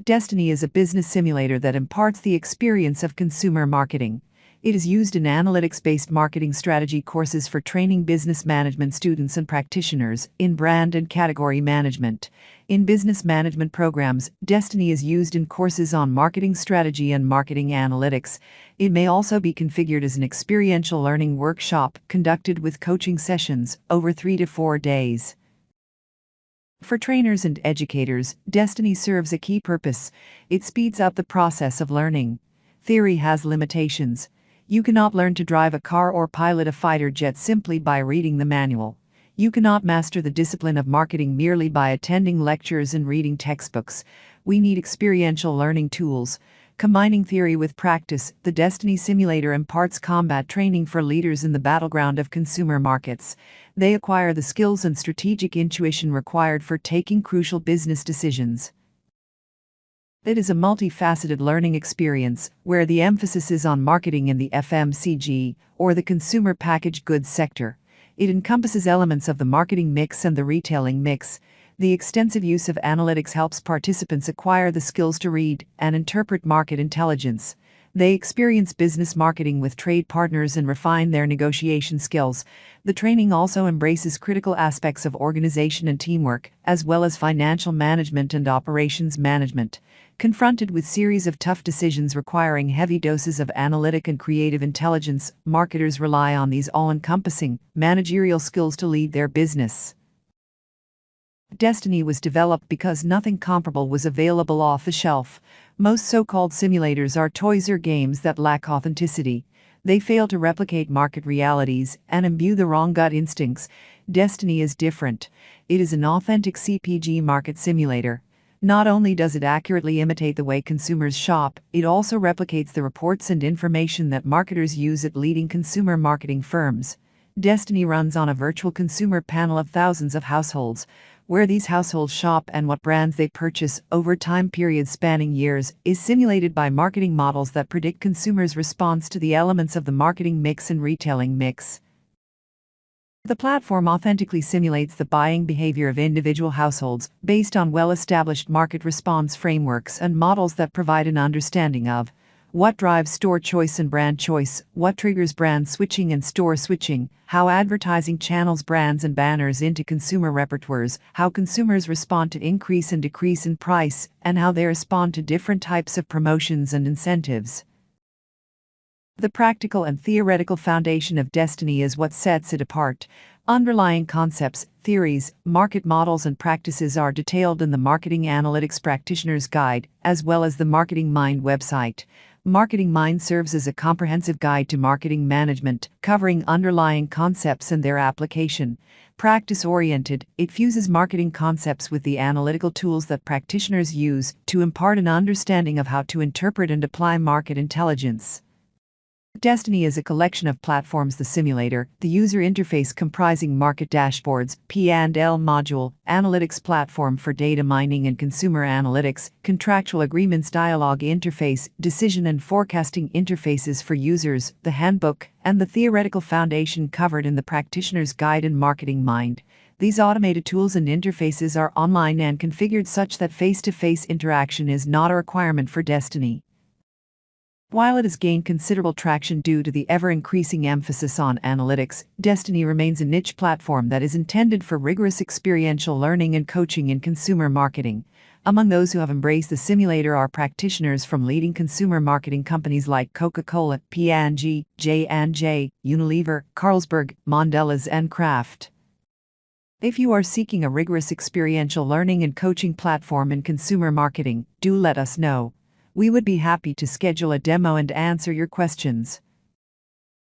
Destiny is a business simulator that imparts the experience of consumer marketing. It is used in analytics-based marketing strategy courses for training business management students and practitioners, in brand and category management. In business management programs, Destiny is used in courses on marketing strategy and marketing analytics. It may also be configured as an experiential learning workshop conducted with coaching sessions over 3 to 4 days. For trainers and educators, Destiny serves a key purpose. It speeds up the process of learning. Theory has limitations. You cannot learn to drive a car or pilot a fighter jet simply by reading the manual. You cannot master the discipline of marketing merely by attending lectures and reading textbooks. We need experiential learning tools. Combining theory with practice, the Destiny Simulator imparts combat training for leaders in the battleground of consumer markets. They acquire the skills and strategic intuition required for taking crucial business decisions. It is a multi-faceted learning experience where the emphasis is on marketing in the FMCG, or the consumer packaged goods sector. It encompasses elements of the marketing mix and the retailing mix. The extensive use of analytics helps participants acquire the skills to read and interpret market intelligence. They experience business marketing with trade partners and refine their negotiation skills. The training also embraces critical aspects of organization and teamwork, as well as financial management and operations management. Confronted with series of tough decisions requiring heavy doses of analytic and creative intelligence, marketers rely on these all-encompassing managerial skills to lead their business. Destiny was developed because nothing comparable was available off the shelf. Most so-called simulators are toys or games that lack authenticity. They fail to replicate market realities and imbue the wrong gut instincts. Destiny is different. It is an authentic CPG market simulator. Not only does it accurately imitate the way consumers shop, it also replicates the reports and information that marketers use at leading consumer marketing firms. Destiny runs on a virtual consumer panel of thousands of households. Where these households shop and what brands they purchase over time periods spanning years is simulated by marketing models that predict consumers' response to the elements of the marketing mix and retailing mix. The platform authentically simulates the buying behavior of individual households based on well-established market response frameworks and models that provide an understanding of what drives store choice and brand choice, what triggers brand switching and store switching, how advertising channels brands and banners into consumer repertoires, how consumers respond to increase and decrease in price, and how they respond to different types of promotions and incentives. The practical and theoretical foundation of Destiny is what sets it apart. Underlying concepts, theories, market models and practices are detailed in the Marketing Analytics Practitioner's Guide, as well as the Marketing Mind website. Marketing Mind serves as a comprehensive guide to marketing management, covering underlying concepts and their application. Practice-oriented, it fuses marketing concepts with the analytical tools that practitioners use to impart an understanding of how to interpret and apply market intelligence. Destiny is a collection of platforms: the simulator, the user interface comprising market dashboards, P&L module, analytics platform for data mining and consumer analytics, contractual agreements dialogue interface, decision and forecasting interfaces for users, the handbook, and the theoretical foundation covered in the Practitioner's Guide and Marketing Mind. These automated tools and interfaces are online and configured such that face-to-face interaction is not a requirement for Destiny. While it has gained considerable traction due to the ever-increasing emphasis on analytics, Destiny remains a niche platform that is intended for rigorous experiential learning and coaching in consumer marketing. Among those who have embraced the simulator are practitioners from leading consumer marketing companies like Coca-Cola, P&G, J&J, Unilever, Carlsberg, Mondelez, and Kraft. If you are seeking a rigorous experiential learning and coaching platform in consumer marketing, do let us know. We would be happy to schedule a demo and answer your questions.